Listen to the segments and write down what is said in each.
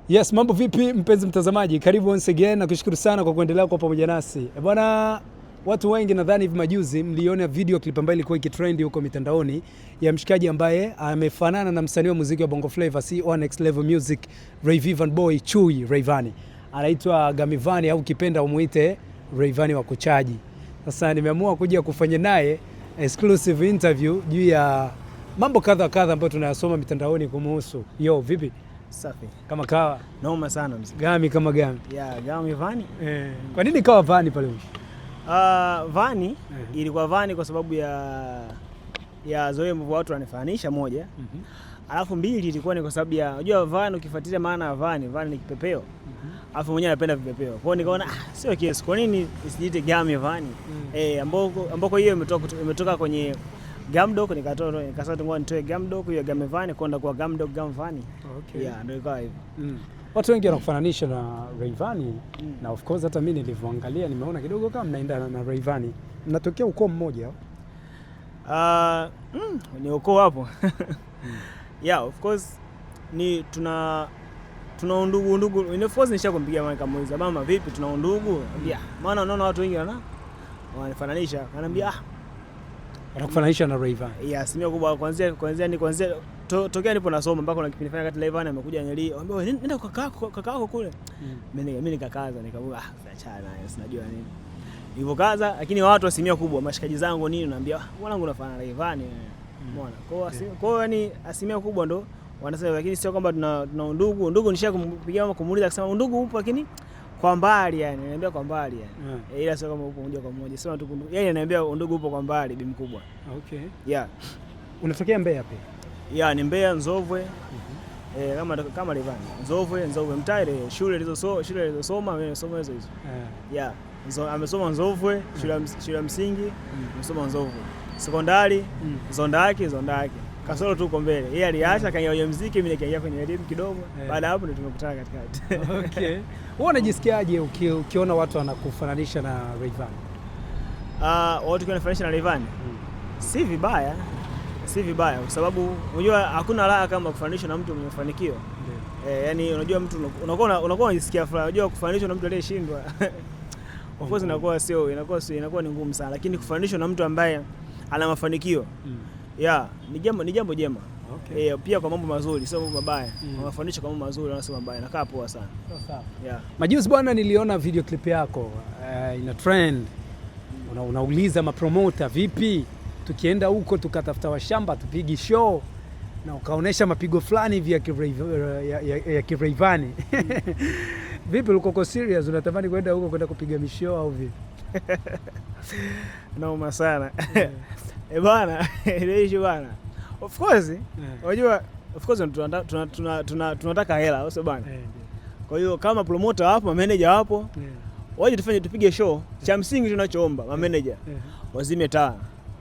Yes, mambo vipi mpenzi mtazamaji? Karibu once again na kushukuru sana kwa kuendelea kwa pamoja nasi. Bwana, watu wengi nadhani hivi majuzi mliona video clip ambayo ilikuwa ikitrend huko mitandaoni ya mshikaji ambaye amefanana na msanii wa muziki wa Bongo Flava CEO Next Level Music Rayvanny Boy Chui Rayvanny. Anaitwa Gamivani au kipenda umuite Rayvanny wa kuchaji. Sasa nimeamua kuja kufanya naye exclusive interview juu ya mambo kadha kadha ambayo tunayasoma mitandaoni kumhusu. Yo, vipi? Safi. Kama kawa? Noma sana mzee. Gami kama gami? Yeah, Gami Vani. Kwa nini kawa Vani pale? Vani ilikuwa Vani kwa sababu ya zoezi watu wanifananisha moja. Alafu mbili ilikuwa ni kwa sababu ya unajua Vani ukifuatilia maana ya Vani ni kipepeo. Alafu mwenyewe anapenda vipepeo. Kwa hiyo nikaona sio kesi. Kwa nini isijiite Gami Vani? Ambako hiyo imetoka kwenye Gamdog, nikasema ngoja nitoe Gamdog hiyo Gamivani kwenda kwa Gamdog Gamvani. Okay. Yeah, ndio ikawa hivyo. Watu wengi wanakufananisha na Rayvanny na of course hata mimi nilivyoangalia nimeona kidogo kama mnaendana na Rayvanny. Mnatokea ukoo mmoja? Ni ukoo hapo. Yeah, of course ni tuna undugu. Of course nishakumpigia mama kamuuliza, "Mama vipi tuna undugu?" Yeah, maana unaona watu wengi wanafananisha. Ananiambia Wanakufananisha na Rayvanny. Yeah, simia kubwa kuanzia tokea nipo nasoma mpaka kipindi fulani kati Rayvanny amekuja Nyeri. Anambia nenda kwa kakako kule. Mimi nikakaza nikamwambia achana naye sinajua nini. Nilivokaza lakini watu wasimia kubwa mashikaji zangu nini naambia mwanangu unafanana na Rayvanny. Umeona? Kwa hiyo yani asimia kubwa ndo wanasema, lakini sio kwamba tuna undugu. Undugu nishakumpigia mama kumuuliza akasema undugu upo lakini kwa mbali yani, ananiambia kwa mbali yani. Ila sio kama upo moja kwa moja. Sema tu yeye ananiambia undugu upo kwa mbali bi mkubwa. Okay. Yeah. Unatokea Mbeya pia? Yeah, ni Mbeya Nzovwe. Kama Rayvanny. Nzovwe Mtaire, shule alizosoma mimi nimesoma hizo. Yeah. Amesoma Nzovwe, shule ya msingi, amesoma Nzovwe. Sekondari, Zondaki. Kasoro tu uko mbele. Yeye aliacha kaingia kwenye muziki, mimi nikaingia kwenye elimu kidogo. Baada hapo ndio tumekutana katikati. Okay. Wewe unajisikiaje ukiona watu wanakufananisha na Rayvanny? Watu wanafananisha na Rayvanny. Si vibaya kwa sababu unajua hakuna raha kama kufananishwa na mtu mwenye mafanikio. Yani unajua mtu unakuwa unajisikia furaha. Unajua kufananishwa na mtu aliyeshindwa. Of course inakuwa ni ngumu sana, lakini kufananishwa na mtu ambaye ana mafanikio. Yeah, ni jambo jema. Okay. Pia kwa mambo mazuri, sio mambo mabaya. Wanafundisha kwa mambo mazuri, wanasema mabaya. Nakaa poa sana. Sawa. Yeah. Majuzi bwana niliona video clip yako ina trend. Unauliza mapromoter vipi? Tukienda huko tukatafuta washamba tupigi show na ukaonesha mapigo fulani hivi ya Rayvanny. Vipi uko serious unatamani kwenda huko kwenda kupiga mishow au vipi? Noma sana. Bwana, ile bwana. Of course, unajua of course tunataka hela, sio bwana. Kwa hiyo kama promoter wapo, manager wapo, waje tupige show. Cha msingi tunachoomba manager wazime taa.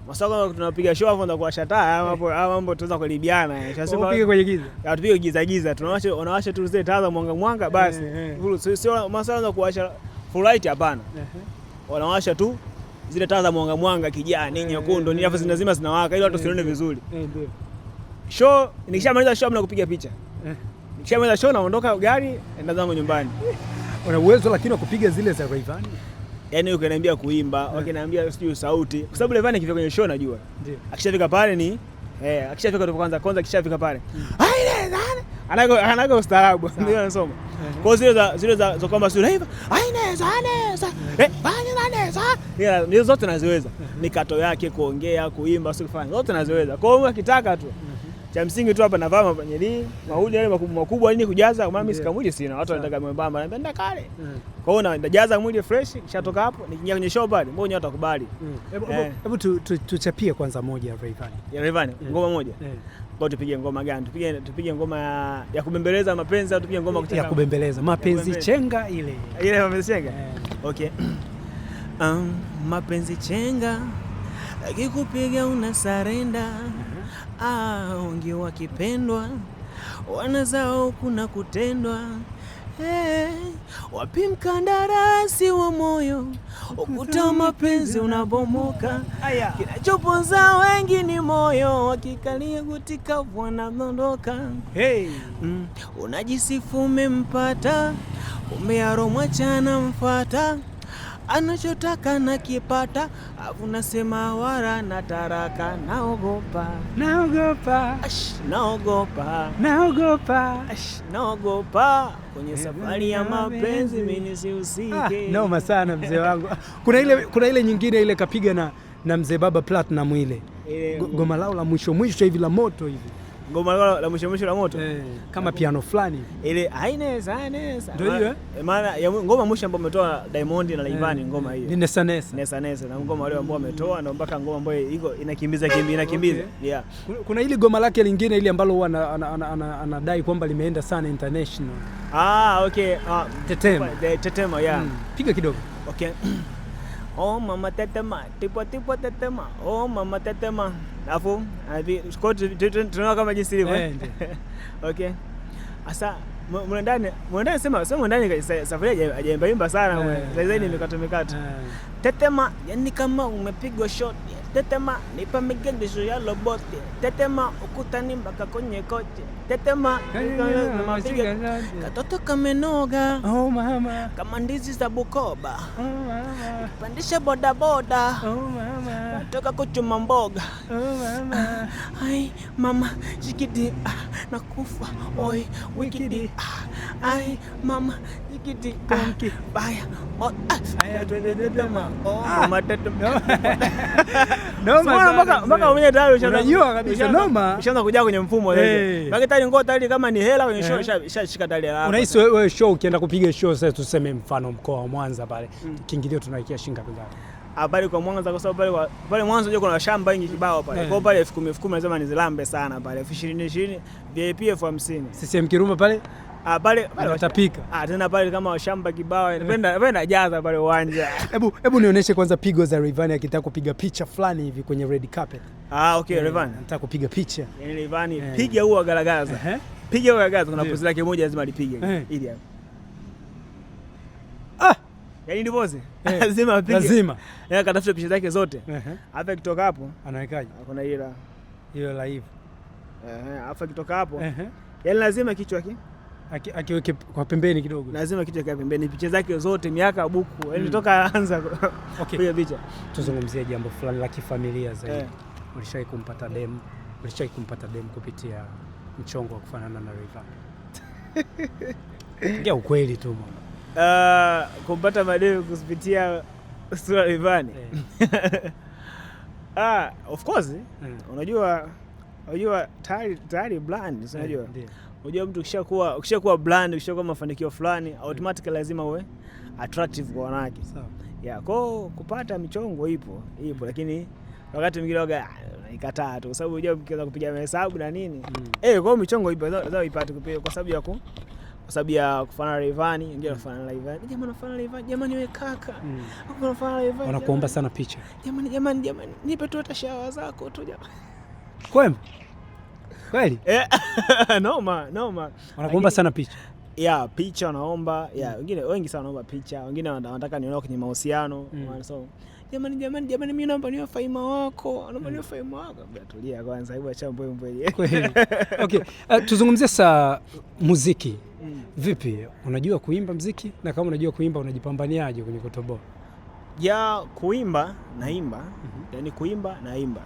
Masaka tunapiga show hapo ndo kuwasha taa mambo tunaweza kulibiana. Tupige kwenye giza. Tupige giza. Tunawasha tu zile taa za mwanga basi. Sio masaka za kuwasha full light hapana. Wanawasha tu zile taa za mwanga kijani nyekundu ni hapo zinazima zinawaka ili watu wasione vizuri. Ndio. Show nikishamaliza show na kupiga picha. Nikishamaliza show naondoka gari naenda zangu nyumbani. Una uwezo lakini wa kupiga zile za Rayvanny? Yaani ukiniambia kuimba, wakiniambia sijui sauti. Kwa sababu Rayvanny akifika kwenye show najua. Ndio. Akishafika pale ni akishafika tu kwanza akishafika pale. Anaga ustaarabu ndio anasoma. Kwa zile za kwamba sio Rayvanny. Ndio zote naziweza. Mikato yake, kuongea, kuimba, sio kufanya. Zote naziweza. Kwa hiyo akitaka tu. Cha msingi tu hapa navaa mapanyeli, mauli yale makubwa nini kujaza, kama mimi sikamwili sina. Watu wanataka mwembamba, naenda kale. Kwa hiyo najaza mwili fresh, kishatoka hapo, nikiingia kwenye show pale, mbona watu watakubali. Hebu tuchapie kwanza moja ya Rayvanny. Ya Rayvanny, ngoma moja. Kwa tupige ngoma gani? Tupige ngoma ya kubembeleza mapenzi au tupige ngoma ya kubembeleza mapenzi chenga ile. Ile mapenzi chenga. Okay. Mapenzi chenga akikupiga una surrender. Wengi wakipendwa wanazao kuna kutendwa. Wapi mkandarasi wa moyo, ukuta mapenzi unabomoka. Kinachoponza wengi ni moyo, wakikalia kutika wanadondoka. Unajisifu umempata, umearomwa chana mfata, anachotaka na kipata, afu nasema wara na taraka. Naogopa, naogopa kwenye safari ya mapenzi mimi sihusike. Noma sana mzee wangu. Kuna ile nyingine ile kapiga na mzee Baba Platinum ile goma lao la mwisho hivi la moto hivi. Ngoma la mwisho la moto kama piano fulani ile hainesa. Ndio hiyo maana ya ngoma mwisho ambayo umetoa Diamond na Rayvanny, ngoma hiyo ni nesa na ngoma wale ambao wametoa ndio mpaka ngoma ambayo iko inakimbiza. Okay. Yeah. Kuna ile goma lake lingine ile ambalo huwa anadai kwamba limeenda sana international. Okay. Tetema yeah. Piga kidogo. Okay. Oh mama tetema, tipo tetema. Oh mama tetema. Alafu tunaona kama jinsi ilivyo. Okay. Asa mwendani sema mwendani safari hajaimba sana zaidi mikato. Tetema yani kama umepigwa shot. Tetema nipa migendisho ya robot. Tetema ukutani mpaka kwenye koche. Tetema mapiga katoto kamenoga. Oh mama, kama ndizi za Bukoba. Oh mama, pandisha bodaboda. Oh mama, toka kuchuma mboga. Oh mama, ai mama jikidi nakufa oi wikidi. Ai mama jikidi baya aya twende tetema. Oh mama tetema. Noma mpaka mwenye tayari unajua kabisa noma ushaanza kuja kwenye mfumo leo. Baki tayari ngoma tayari kama ni hela kwenye show shashika tayari hapo. Unahisi wewe show ukienda kupiga show sasa tuseme mfano mkoa wa Mwanza pale kiingilio tunawekea shilingi ngapi? Habari kwa Mwanza kwa sababu pale Mwanza unajua kuna shamba nyingi kibao pale. Kwa pale 10,000 lazima nizilambe sana pale. 20,000 VIP 50,000. CCM Kiruma pale pale watapika. Tena pale kama shamba kibao napenda jaza pale uwanja. Hebu nionyeshe kwanza pigo za Rayvanny akitaka kupiga picha fulani hivi kwenye red carpet. Okay, Rayvanny anataka kupiga picha. Yaani Rayvanny piga huo garagaza. Piga huo garagaza, kuna pose lake moja lazima alipige. Ili hapo. Yaani ndio pose. Lazima apige. Lazima. Yeye akatafuta picha zake zote. Hapa kitoka hapo anawekaje? Kuna ile live. Hapa kitoka hapo. Yaani lazima kichwa akiweke kwa pembeni kidogo. Lazima kichwa kwa pembeni. Picha zake zote miaka buku. Yaani toka anza kupiga picha. Tuzungumzie jambo fulani la kifamilia zaidi. Ulishai kumpata dem kupitia mchongo wa kufanana na Rayvanny? Ndio ukweli tu mwana. Kumpata mademu kupitia sura Rayvanny. Of course. Unajua tayari brand, unajua. Unajua mtu ukishakuwa brand, ukishakuwa mafanikio fulani, automatically lazima uwe attractive kwa wanawake. Sawa. Yeah, kwa kupata michongo ipo, lakini wakati mwingine waga ikataa tu kwa sababu unajua ukianza kupiga mahesabu na nini. Kwa michongo ipo lazima ipate kwa sababu ya kufanana Rayvanny, ndio kufanana Rayvanny. Jamani nafanana Rayvanny, jamani wewe kaka. Unafanana Rayvanny. Wanakuomba sana picha. Jamani nipe tu hata shawa zako tu jamani. Kweli? Noma. Wanakuomba sana picha. Picha wanaomba. Wengine wengi sana wanaomba picha. Wengine wanataka nione kwenye mahusiano. So jamani mimi naomba niwe faima wako. Tulia kwanza, hebu acha mbwe. Kweli. Okay, tuzungumzie sasa muziki. Vipi? Unajua kuimba muziki? Na kama unajua kuimba unajipambaniaje kwenye kutoboa? Kuimba naimba. Yaani kuimba naimba.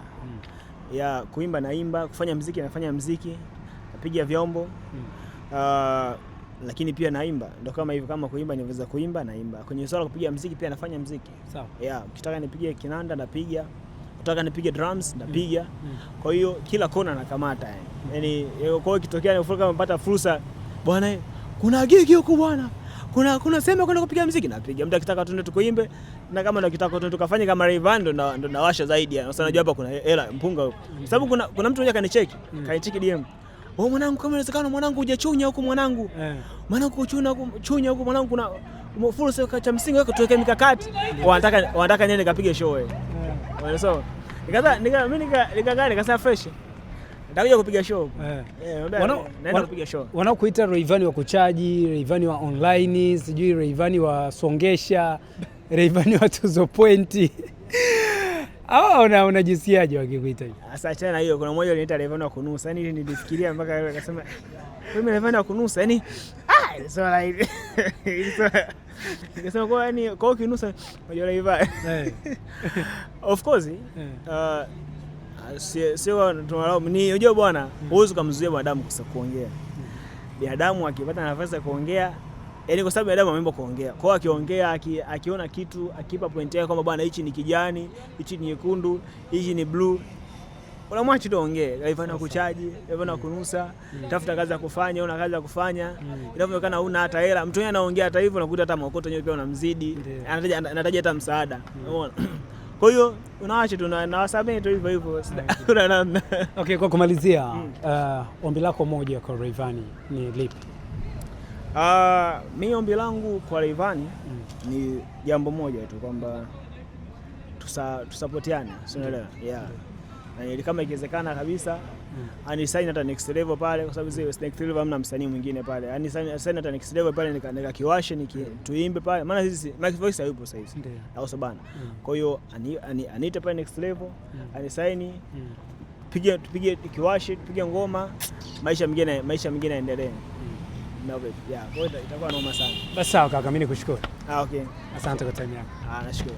Kuimba naimba, kufanya muziki nafanya muziki, napiga vyombo. Lakini pia naimba. Ndio kama hivyo, kama kuimba niweza kuimba naimba. Kwenye swala kupiga muziki pia nafanya muziki. Sawa. Ukitaka nipige kinanda napiga. Ukitaka nipige drums napiga. Kwa hiyo kila kona nakamata yani. Kwa hiyo kitokea kama mpata fursa, bwana kuna gigi huko bwana. Kuna sema kwenda kupiga muziki napiga. Mtu akitaka tuende tukoimbe, na kama ndio akitaka tuende tukafanye kama Rayvanny ndo nawasha zaidi yani. Sasa najua hapa kuna hela mpunga huko. Sababu kuna mtu mmoja kanicheki DM. Mwanangu kama inawezekana mwanangu hujachunya huko mwanangu. Mwanangu kuchunya huko mwanangu kuna fursa cha msingi wako tuweke mikakati. Wanataka nini kapige show Sawa. Nikakaa nikasema fresh. Nitakuja kupiga show. Naenda kupiga show. Wanaokuita Rayvanny wa kuchaji, Rayvanny wa online, sijui Rayvanny wa songesha, Rayvanny wa tuzo pointi. Unajisiaje wakikuita hivi? Sasa achana na hiyo, kuna mmoja aliniita Rayvanny wa kunusa. Yaani nilifikiria mpaka akasema wewe Rayvanny wa kunusa. Yaani sio hivi. Nikasema kwa yani kwa kinusa unajua Rayvanny. Of course. Sio tunalaumu ni unajua bwana, huwezi kumzuia binadamu kuongea. Binadamu akipata nafasi ya kuongea, yani kwa sababu binadamu ameomba kuongea. Kwa hiyo akiongea, akiona kitu, akipa point yake kwamba bwana hichi ni kijani, hichi ni nyekundu, hichi ni blue, unamwacha tu aongee. Rayvanny wa kuchaji, Rayvanny wa kunusa, tafuta kazi ya kufanya, una kazi ya kufanya. Inavyoonekana huna hata hela, mtu yeye anaongea hata hivyo unakuta hata maokoto yenyewe pia unamzidi. Anataja hata msaada. Unaona? Kwa hiyo unaacha tu na wasamehe tu hivyo hivyo. Kuna namna. Okay, kwa kumalizia, ombi lako moja kwa Rayvanny ni lipi? Mimi ombi langu kwa Rayvanny ni jambo moja tu kwamba tusapotiane, unaelewa? Na kama ikiwezekana kabisa anisign hata next level pale, kwa sababu zile next level hamna msanii mwingine pale. Anisign hata next level pale nikakiwashe tuimbe pale. Maana sisi Mike Voice hayupo sasa hivi. Au sabana. Kwa hiyo aniite pale next level, anisign, tupige kiwashe, tupige ngoma, maisha mengine yaendelee. Kwa hiyo itakuwa noma sana. Basi sawa kaka, mimi nikushukuru. Okay. Asante kwa time yako. Nashukuru.